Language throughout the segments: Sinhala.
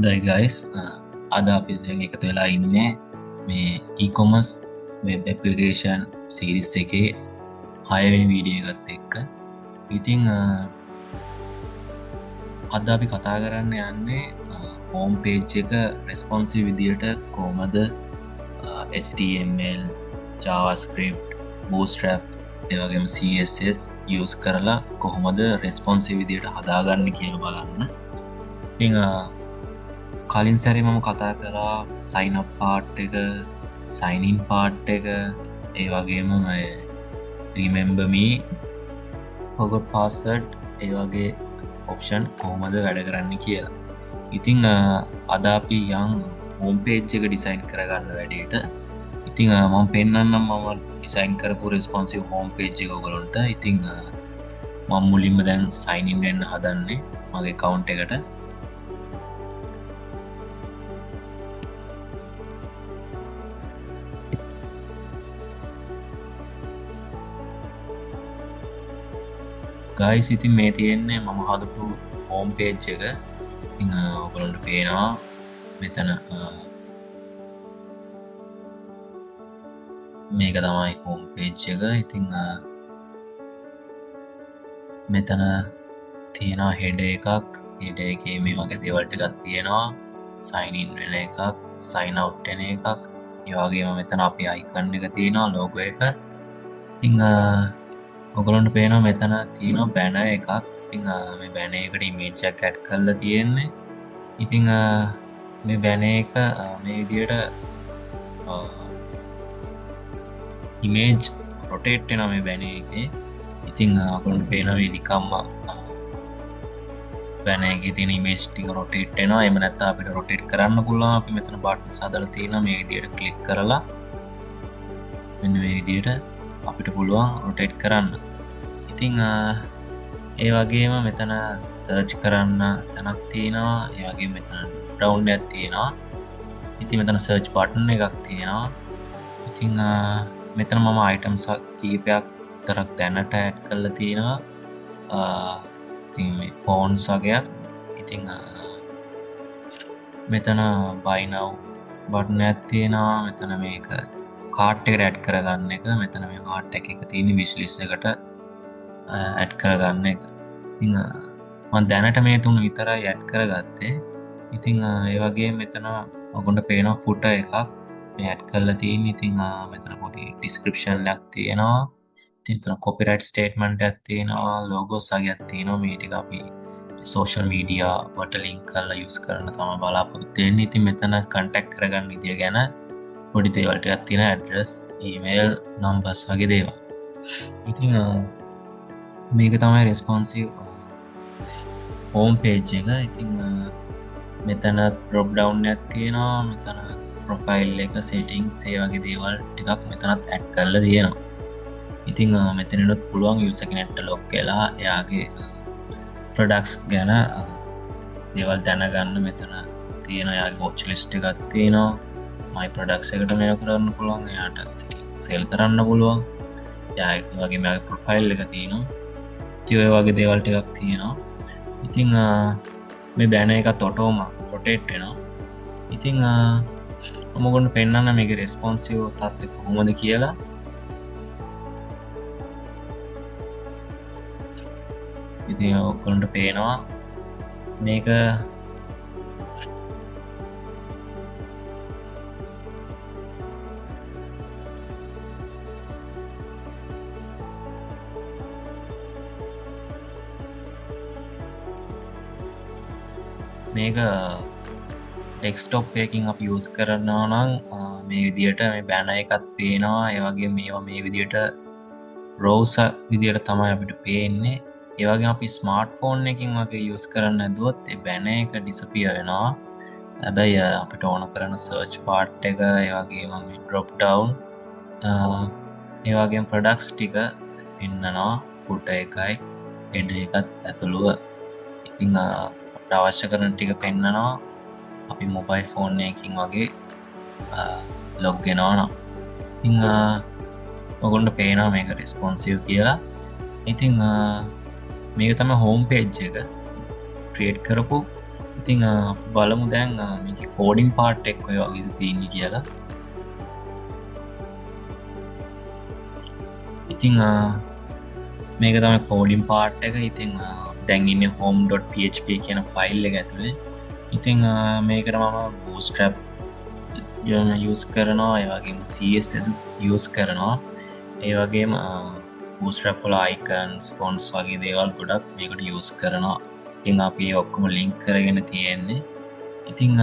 දයි ගයිස් අද අපි දැන් එකතු වෙලා ඉන්නේ මේ e-කොමර්ස් වෙබ් ඇපලිකේෂන් සීරිස් එකේ හයවෙනි වීඩියෝ එකත් එක්ක. ඉතිං අද අපි කතා කරන්න යන්නේ හෝම් පේජ් එක රෙස්පොන්සි විදියට කොහොමද HTML JavaScript bootstrap ඒවගේම CSS යස් කරලා කොහොමද රෙස්පොන්සි විදියට හදාගන්න කියල බලන්න. ඉතිං කලින් සැරි මම කතා කරා සයින් පාට් එක සයිනින් පාට් එක ඒ වගේම රිමෙම්බමී පොගොට් පාසට් ඒ වගේ ඔප්ෂන් කොහොමද වැඩ කරන්න කියලා. ඉතිං අද අපි යම් හෝම් පේජ් එක ඩිසයින් කරගන්න වැඩේට. ඉතිං මම පෙන්න්නම් මම ඩිසයින් කරපු රෙස්පොන්සිව් හෝම් පේජ් එක ඔගලොන්ට. ඉතිං මම මුලින්ම දැන් සයිනින් වෙන්න හදන්නේ මගේ කවුන්් එකට. ගයිස් ඉතින් මේ තියෙන්නේ මම හදපු හෝම් පේජ් එක. ඔගලොන්ට පේනවා මෙතන මේක තමයි හෝම් පේජ් එක. ඉතිං මෙතන තියෙනවා හෙඩ එකක්. හෙඩ එක මේ වගේ දෙවල්ට එකක් තියෙනවා. සයිනින් වෙන එකක් සයිනවට් එන එකක්. ඒවාගේම මෙතන අපි අයිකන්න එක තියෙනවා ලෝගෝ එක. ඉං ඔගලොන්ට පේනවා මෙතන තියෙනවා බැන එකක්. ඉතිං මේ බැන එකට ඉමේජ්ජක් ඇඩ් කරලා තියෙන්නේ. ඉතිං මේ බැන එක මේ විදියට ඉමේජ් රොටේට් එන මේ බැන එක. ඉතිං ඔගලොන්ට පේනවා නිකම්ම බැන එක තියෙන ඉමේජ් ටික රොටේට් එනවා. එම නැත්නම් අපිට රොටේට් කරන්න පුළුවන්. අපි මෙතන බටන්ස් හදලා තියෙනවා. මේ විදියට ක්ලික් කරලා මෙන්න මේ විදියට අපිට පුළුවන් රොටේට් කරන්න. ඉතිං ඒ වගේම මෙතන සර්ච් කරන්න තැනක් තියෙනවා. ඒවගේ මෙතන ඩවුන්් ඇත් තියෙනවා. ඉති මෙතන සර්ච් බටන් එකක් තියෙනවා. ඉතිං මෙතන මම අයිටම්ස් කීපයක් තරක් දැනට ඇඩ් කරල තියෙනවා. ෆෝන්ස් වගේයක්. ඉතිං මෙතන බයිනව් බටන ඇත් තියෙනවා. මෙතන මේක කාට් එක ඇඩ් කරගන්න එක. මෙතන මේ කාට් එක තියෙන විශ්ලිස් එකට ඇඩ් කරගන්න එක. මන් දැනට මේ තුන් විතරයි ඇඩ් කරගත්තේ. ඉතිං ඒවගේ මෙතන ඔගොන්ට පේනවා ෆුට එකක් මේ ඇඩ් කරලා තියෙන. ඉතිං මෙතන පොඩි ඩිස්ක්‍රිප්ෂන් ලක් තියෙනවා. තිතන කොපිරයිට් ස්ටේට්මන්ට් ඇත් තියෙනවා. ලෝගෝස් වගේ තියෙනවා. මේ ටික අපි සෝෂල් මීඩියා වට ලින්ක් කරලා යුස් කරන තම බලාපොරොත්තු වෙන්නේ. ඉතින් මෙතන කන්ටැක්ට් කරගන්න විදිය ගැන පොඩි දේවල් ටිකක් තියෙන ඇඩ්‍රස් ඊමේල් නම්බර්ස් වගේ දේවල්. ඉතින් මේක තමයි රෙස්පොන්සිව් හෝම් පේජ් එක. ඉතින් මෙතන ඩ්‍රොප් ඩවුන් එකක් තියෙනවා. මෙතන ප්‍රොෆයිල් එක සෙටින්ග්ස් ඒ වගේ දේවල් ටිකක් මෙතනත් ඇඩ් කරලා තියෙනවා. ඉතින් මෙතනට පුළුවන් යුසර් කෙනෙක්ට ලොග් වෙලා එයාගේ ප්‍රොඩක්ට්ස් ගැන දේවල් දැනගන්න මෙතන තියෙන එයාගේ වොච් ලිස්ට් එකක් තියෙනවා. මයි ප්‍රොඩක්ට්ස් එකට මේක කරන්න පුළුවන්. එයාට සෙල් කරන්න පුළුවන්. එයා වගේ මගේ ප්‍රොෆයිල් එක තියෙනවා. ඉතින් ඔය වගේ දේවල් ටිකක් තියෙනවා. ඉතින් මේ බෑන එකත් ඔටෝම රොටේට් වෙනවා. ඉතින් මම ඔයගොල්ලන්ට පෙන්නන්න මේකේ රෙස්පොන්සිව් තත්ත්වය කොහොමද කියලා. ඉතින් ඔයගොල්ලන්ට පේනවා මේක මේක ඩෙක්ස්ටොප් එකකින් අප යස් කරනවා නම් මේ විදියට මේ බැන එකත් පේනවා. ඒවගේ මේවා මේ විදියට රෝස විදියට තමයි අපිට පේන්නේ. ඒවගේ අපි ස්මාර්ට් ෆෝන් එකින් වගේ යස් කරන්න ඇදුවොත් බැන එක ඩිසපිය වෙනවා. හැබැයි අපිට ඕන කරන සර්ච් පාට් එක ඒවගේ ම ඩ්‍රොප් ඩවුන් ඒවගේ ප්‍රඩක්ස් ටික ඉන්නවා. පුට එකයි එඩ එකත් ඇතුළුව. ඉතිං අවශ්‍ය කරන ටික පෙන්න්නනවා. අපි මොබයිල් ෆෝන් එකින් වගේ ලොග්ගෙනවා නම්. ඉං ඔගොන්ට පේනවා මේක රෙස්පොන්සිව් කියලා. ඉතිං මේක තම හෝම් පේජ් එක ක්‍රියේට් කරපු ඉතිං බලමු දැන් මේක කෝඩින් පාට් එක් ඔය වගේ තියන්න කියලා. ඉතිං මේක තම කෝඩින් පාට් එක. ඉතිං දැන්ඉන්න home.php කියන ෆයිල් එක ඇතුළේ. ඉතිං මේකට මම බූස්ට්‍රැප් යස් කරනවා, ඒවගේ CSS යස් කරනවා, ඒවගේම බූස්ට්‍රැප්පල අයිකන් ස්පොන්ස් වගේ දේවල් ගොඩක් මේකට යස් කරනවා. ඉතිං අපි ඔක්කොම ලිංක් කරගෙන තියෙන්නේ. ඉතිං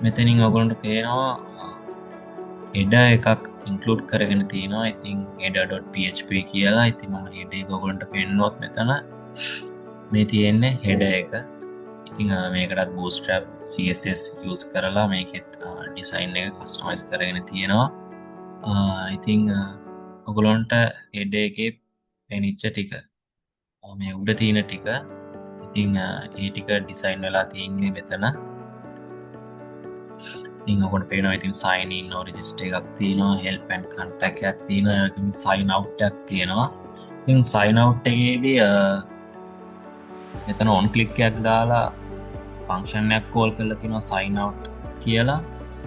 මෙතනින් ඔගොලන්ට පේනවා එඩ එකක් ඉන්කලුඩ් කරගෙන තියෙනවා. ඉතින් හෙඩ.php කියලා. ඉතින් මම හෙඩ එක ඔගොලන්ට පෙන්නුවොත් මෙතන මේ තියෙන්නේ හෙඩ එක. ඉතිං මේකටත් බූස්ට්‍රැප් CSS යස් කරලා මේකෙත් ඩිසයින් එක කස්ටමයිස් කරගෙන තියෙනවා. ඉතිං ඔගොලොන්ට හෙඩ එක පෙනිච්ච ටික මේ උඩ තියෙන ටික ඉතිං ඒ ටික ඩිසයින් වෙලා තියන්නේ මෙතන. ඉතිං ඔකොට පේනවා ඉතින් සයින් ඉන් රෙජිස්ටර් එකක් තියෙනවා, හෙල්ප් ඇන්ඩ් කන්ටැක්ට් එකක් තියෙනවා, ඒකම සයින් අවුට් එකක් තියෙනවා. ඉතින් සයින් අවුට් එකේදී මෙතන ඔන් ක්ලික් එකක් දාලා ෆන්ක්ෂන් එකක් කෝල් කරලා තියෙනවා සයින් අවුට් කියලා.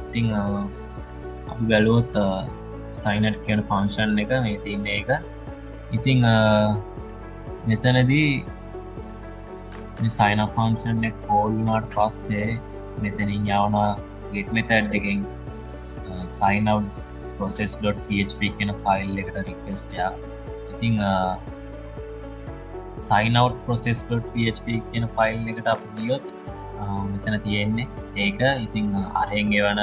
ඉතින් අපි බැලුවොත් සයින් අවුට් කියන ෆන්ක්ෂන් එක මේ තියෙන එක. ඉතින් මෙතනදී මේ සයින් අප් ෆන්ක්ෂන් එක කෝල් වුණාට පස්සේ මෙතනින් යවන get method එකෙන් sign out process.php කියන ෆයිල් එකට රික්වෙස්ට් එකක්. ඉතින් sign out process.php කියන ෆයිල් එකට අපි ගියොත් මෙතන තියෙන්නේ ඒක. ඉතින් අරෙන් එවන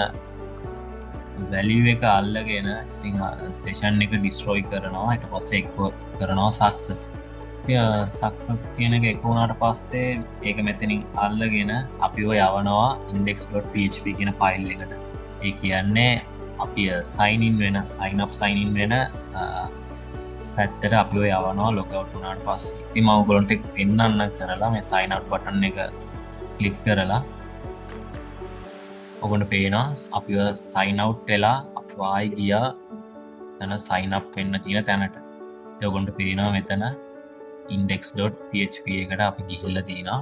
වැලියු එක අල්ලගෙන ඉතින් සෙෂන් එක ඩිස්ට්‍රොයි කරනවා. ඊට පස්සේ එක්කෝ කරනවා සක්සස්. සක්සස් කියන එක එක වුණාට පස්සේ ඒක මෙතනින් අල්ලගෙන අපිව යවනවා index.php කියන ෆයිල් එකට. ඒ කියන්නේ අපි සයින් වෙන සයින් අප් සයින් ඉන් වෙන පැත්තට අපිව යවනවා ලොග් අවුට් වුණාට පස්සේ. ඉතින් මම ඔයගොල්ලන්ට පෙන්නන්න කරලා මේ සයින් අවුට් බටන් එක ක්ලික් කරලා ඔගොල්ලන්ට පේනවා අපිව සයින් අවුට් වෙලා අපි ආයි ගියා එතන සයින් අප් වෙන්න තියෙන තැනට. ඒ ඔගොල්ලන්ට පේනවා මෙතන index.php එකට අපි ගිහිල්ලා තියෙනවා.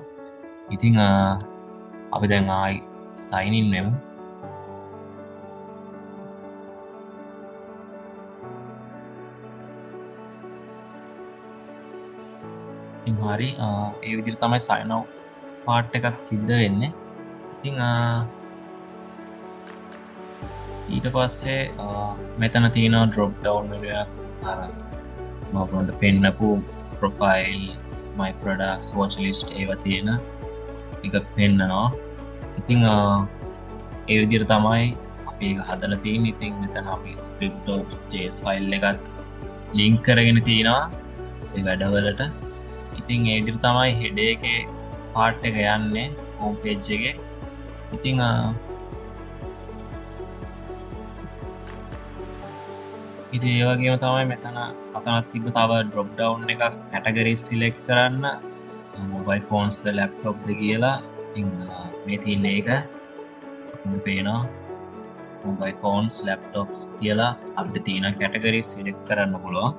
ඉතින් අපි දැන් ආයි සයින් ඉන් වෙමු. ඉතින් හරි ඒ විදිහට තමයි සයින් අවුට් පාර්ට් එකක් සිද්ධ වෙන්නේ. ඉතින් ඊට පස්සේ මෙතන තියෙනවා drop down menu එකක්. මම ඔයගොල්ලන්ට පෙන්නපු profile, my products, watch list ඒවා තියෙන එක පෙන්නනවා. ඉතින් ඒ විදිහට තමයි අපි ඒක හදලා තියෙන්නේ. ඉතින් මෙතන අපි script.js ෆයිල් එකත් ලින්ක් කරගෙන තියෙනවා ඒ වැඩවලට. ඉතින් ඒ විදිහට තමයි head එකේ part එක යන්නේ home page එකේ. ඉතින් ඉතින් ඒ වගේම තමයි මෙතන අතනක් තිබ්බ තව drop down එකක් categories select කරන්න mobile phones ද laptop ද කියලා. ඉතින් මේ තියෙන එක අපිට පේනවා mobile phones laptops කියලා අපිට තියෙන categories select කරන්න පුළුවන්.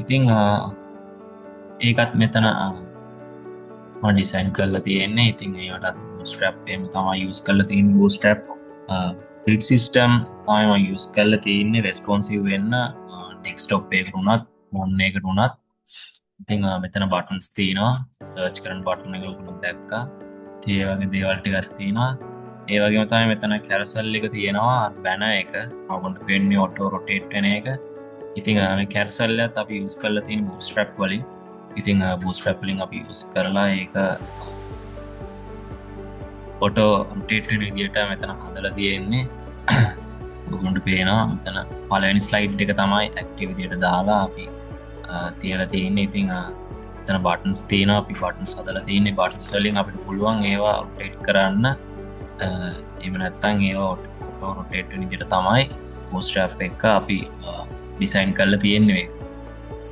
ඉතින් ඒකත් මෙතන මම ඩිසයින් කරලා තියෙන්නේ. ඉතින් ඒකට bootstrap එහෙම තමයි use කරලා තියෙන්නේ. bootstrap build system තමයි මම use කරලා තියෙන්නේ responsive වෙන්න desktop එකකට උනත් phone එකකට උනත්. ඉතින් මෙතන buttons තියෙනවා. search කරන button එක උඩ දැක්කා. ඒ වගේ දේවල් ටිකක් තියෙනවා. ඒ වගේම තමයි මෙතන carousel එක තියෙනවා. banner එක අපොන්ට පෙන්නේ auto rotate වෙන එක. ඉතින් මේ carousel එකත් අපි use කරලා තියෙන bootstrap වලින්. ඉතින් bootstrap වලින් අපි use කරලා ඒක auto rotate වෙන විදිහට මෙතන හදලා තියෙන්නේ. ඔයගොල්ලන්ට පේනවා මෙතන පළවෙනි ස්ලයිඩ් එක තමයි active විදිහට දාලා අපි තියලා තියෙන්නේ. ඉතින් මෙතන buttons තියෙනවා. අපි buttons හදලා තියෙන්නේ. buttons වලින් අපිට පුළුවන් ඒවා rotate කරන්න. එහෙම නැත්නම් ඒවා auto rotate වෙන විදිහට තමයි bootstrap එක අපි design කරලා තියෙන්නේ.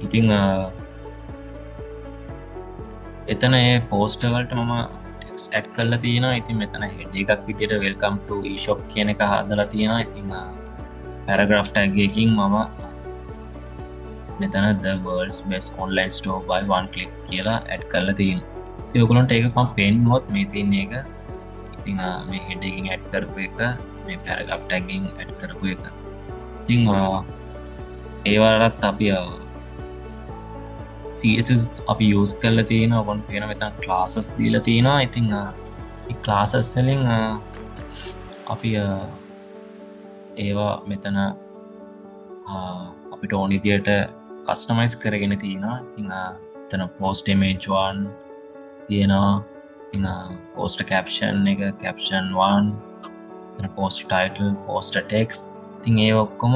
ඉතින් එතන ඒ poster වලට මම ඇඩ් කරලා තියෙනවා. ඉතින් මෙතන head එකක් විදිහට welcome to eShop කියන එක හදලා තියෙනවා. ඉතින් paragraph tag එකකින් මම මෙතන the world's best online store by one click කියලා ඇඩ් කරලා තියෙනවා. යොගලන්ට ඒක පම් පෙන්ුවොත් මේ තියන්නේ එක ඉතිං මේ හෙඩකින් ඇඩ් කරපු එක මේ පැරගප් ටැගින් ඇඩ් කරපු එක ඉතිං ඒවාරත් අපි CSS අපි යස් කල්ල තියෙන ඔබන් පේන මෙතන් ක්ලාසස් දීල තියෙනවා ඉතිං ක්ලාසස්වලින් අපි ඒවා මෙතන අපිට ඕනිදියට කස්ටමයිස් කරගෙන තියෙනවා ඉං තන පෝස්ටමේජ්වාන් තියෙනවා ඉ පෝස්ට කැප්ෂන් එක කැප්ෂන්වාන් පෝස්ට ටයිටල් පෝස්ට ටෙක්ස් තින් ඒ ඔක්කොම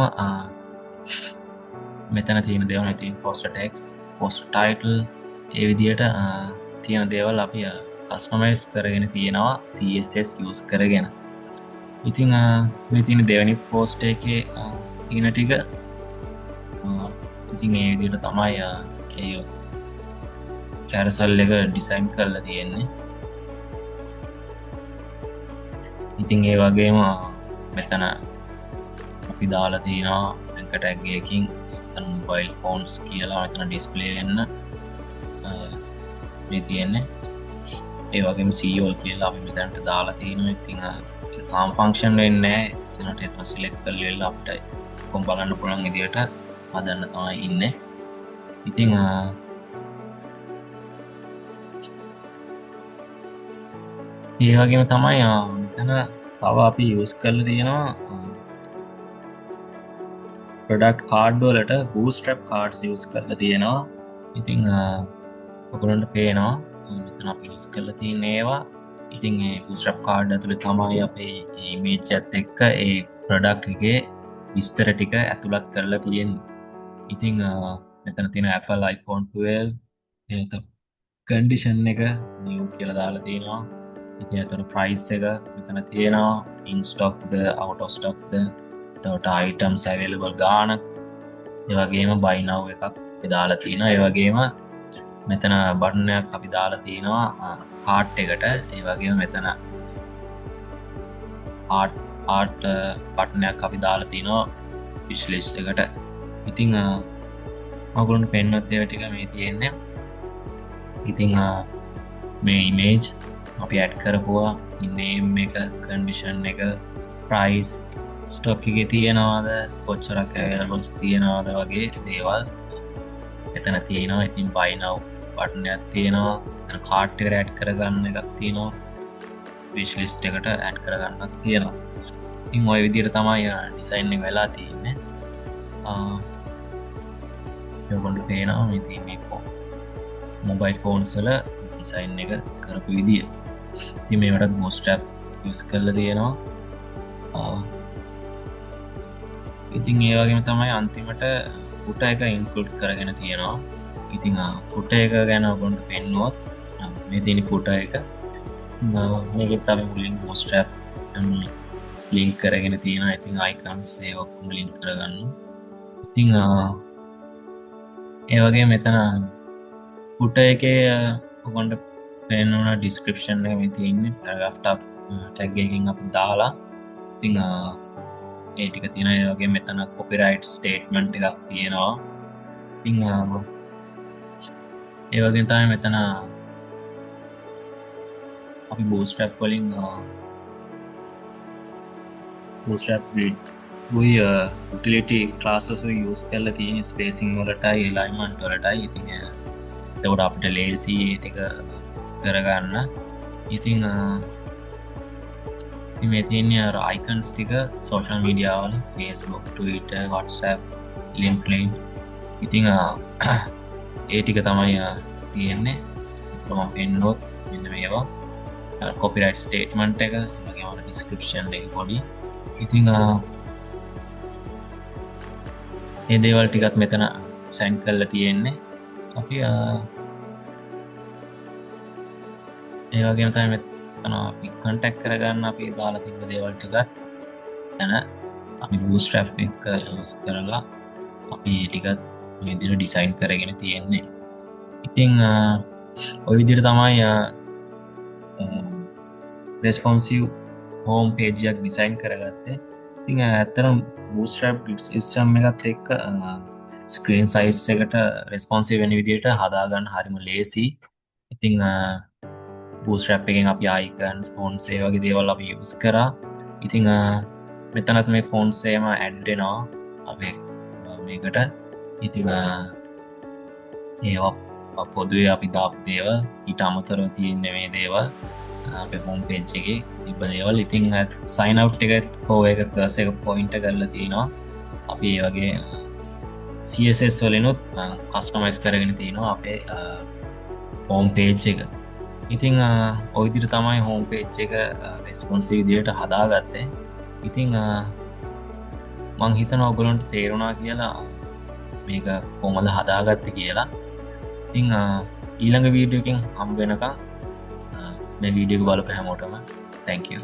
මෙතන තියෙන දෙවන ඉතින් පෝස්ට ටෙක්ස් පෝස්ට ටයිටල් ඒ විදියට තියෙන දේවල් අපි කස්ටමයිස් කරගෙන තියෙනවා CSS යස් කරගෙන ඉතිං මේ තින දෙවැනි පෝස්ට එක තියෙන ටික ඉතින් ඒ විදියට තමයි කියෝ කැරසල් එක ඩිසයින් කරලා තියෙන්නේ ඉතින් ඒ වගේම මෙතන අපි දාලා තියෙනවා ටැක්ගයකින් මොබයිල් ෆෝන්ස් කියලා මෙතන ඩිස්පලේ වෙන්න මේ තියෙන්නේ ඒ වගේම සීෝල් කියලා අපි මෙතැන්ට දාලා තියෙන ඉතිං තාම් ෆංක්ෂන් වෙන්නේ එනට එතන සිලෙක් කල් වෙල්ලා අපට කොම් බලන්න පුළන් ඉදියට හදන්න තමයි ඉන්න ඉතිං ඒ වගේම තමයි මෙතන තව අපි යස් කරල තියෙනවා ප්‍රඩක්් කාඩ්ඩුවලට බූස්ට්‍රප් කාඩ්ස් යස් කරල තියෙනවා ඉතිං ඔකුලන්ට පේනවා මෙතන අප යස් කරල තියන්න ඒවා ඉතින් බූස්ට්‍රප් කාඩ් ඇතුළ තමයි අපේ මේජත් එක්ක ඒ ප්‍රඩක්ගේ විස්තර ටික ඇතුළත් කරලා තියෙන් ඉතිං මෙතන තින Apple iPhone 12 එත කන්ඩිෂන් එක නියම් කියල දාලා තියෙනවා ඉති ඇතුර ප්‍රයිස් එක මෙතන තියෙනවා ඉන්ස්ටොක්ද අවටෝස්ටොක්ද තවට අයිටම් සැවලබල් ගාන ඒවගේම බයිනව් එකක් එදාලා තියෙන ඒවගේම මෙතන බටනයක් අපි දාලා තියෙනවා කාට් එකට ඒවගේ මෙතන ආට් පටනයක් අපි දාලා තියනවා විශ්ලිස් එකට ඉතිං මගුරුන් පෙන්වත්තය ටික මේ තියෙන්නේ ඉතිං මේ ඉමේජ් අපි ඇඩ් කරපුවා ඉන්නේම් එක කන්ඩිෂන් එක ප්‍රයිස් ස්ටොක් එක තියෙනවාද කොච්චරක් ඇවලොස් තියෙනවාද වගේ දේවල් එතන තියෙනවා ඉතින් බයිනව් පටනයක් තියෙනවා කාට්ක ඇඩ් කරගන්න එකක් තියෙනවා විශ්ලිස්ට එකට ඇඩ් කරගන්නක් තියෙනවා ඉන් ඔය විදිර තමයි ඩිසයින් වෙලා තියන්නේ යොගොඩු පේනවා ඉතින්නේ මොබයිල් ෆෝන්සල ඩිසයින් එක කරපු විදිිය ති මේටත් බෝස්ටප් යස් කරල තියෙනවා ඉතින් ඒවගේම තමයි අන්තිමට පුට එක ඉන්කලුඩ් කරගෙන තියෙනවා ඉතිං පුට එක ගැන ඔගොන්ට පෙන්නුවොත් මේ තිනි පුට එක මේකෙත් අපි මුලින් බෝස්ටප් ලින්ක් කරගෙන තියෙන ඉතින් අයිකන් සේවක්ම ලින්ක් කරගන්න ඉතිං ඒවගේ මෙතන පුට එක ඔගොන්ට පෙන්වන ඩිස්ක්‍රපෂන් එක මෙතින්න පැරග්ටප් ටැක්ගකින් අප දාලා ඉතිං ඒටික තියෙන ඒවගේ මෙතන කොපිරයිට් ස්ටේට්මන්ට් එකක් තියෙනවා ඉතිං ඒවගේ තමයි මෙතන අපි බූස්ට්‍රප් වලින් බූස්ට්‍රප් ගුයි උටිලිටි ක්ලාසසු යස් කල්ල තියෙන ස්පේසිං වලටයි එලයිමන්ට් වලටයි ඉතිං තවට අපට ලේසි ටික කරගන්න ඉතිං මේ තියන්නේ අයිකන්ස් ටික සෝෂල් මීඩියාවල ෆේස්බුක් ටවිට වටසප් ලින්ක්ලින් ඉතිං ඒ ටික තමයි තියෙන්නේ පෙන්නොත් මෙන්න මේවා කොපිරයිට් ස්ටේට්මන්ට් එක මගේමට ඩිස්ක්‍රපෂන් එක පොඩි ඉතිං ඒ දේවල් ටිකත් මෙතන සැන් කල්ල තියෙන්නේ අපි ඒවගේ තම අපි කන්ටැක් කරගන්න අපි දාලා තිබ දේවල්ටිකත් තැන අපි බූස්ට්‍රප් එක යස් කරලා අපි ඒටිකත් මෙදිර ඩිසයින් කරගෙන තියෙන්නේ ඉතිං ඔය විදිර තමයි රෙස්පොන්සිව් හෝම් පේජයක් ඩිසයින් කරගත්තේ ඉතිං ඇත්තරම් බූස්ට්‍රප් ඉස්ම් එකත් එක්ක ස්ක්‍රීන් සයිස් එකට රෙස්පොන්සි වෙන විදියට හදාගන්න හරිම ලේසි ඉතිං බූස්ට්‍රැප් එකෙන් අපි අයිකන්ස් ෆෝන්ස් ඒ වගේ දේවල් අපි යස් කරා. ඉතිං මෙතනත් මේ ෆෝන්සේම ඇඩ්ඩෙනවා අපේ මේකට. ඉතිං ඒවා පොදුවේ අපි දාපු දේවල් ඊට අමතරව තියෙන්නේ මේ දේවල් අපේ හෝම් පේජ් එකේ තිබ්බ දේවල්. ඉතින් සයින් අවුට් එක හෝ එක ප්ලස් එක පොයින්ට් කරලා තියෙනවා. අපි ඒ වගේ CSS වලිනුත් කස්ටමයිස් කරගෙන තියෙනවා අපේ හෝම් පේජ් එක. ඉතිං ඔය විදිහට තමයි හෝම් පේජ් එක රෙස්පොන්සිව් විදිහට හදාගත්තේ. ඉතිං මං හිතනවා ඔයගොල්ලන්ට තේරුණා කියලා මේක කොහොමද හදාගත්තේ කියලා. ඉතිං ඊළඟ වීඩියෝ එකකින් හම්බ වෙනකම් මේ වීඩියෝ එක බලපු හැමෝටම thank you.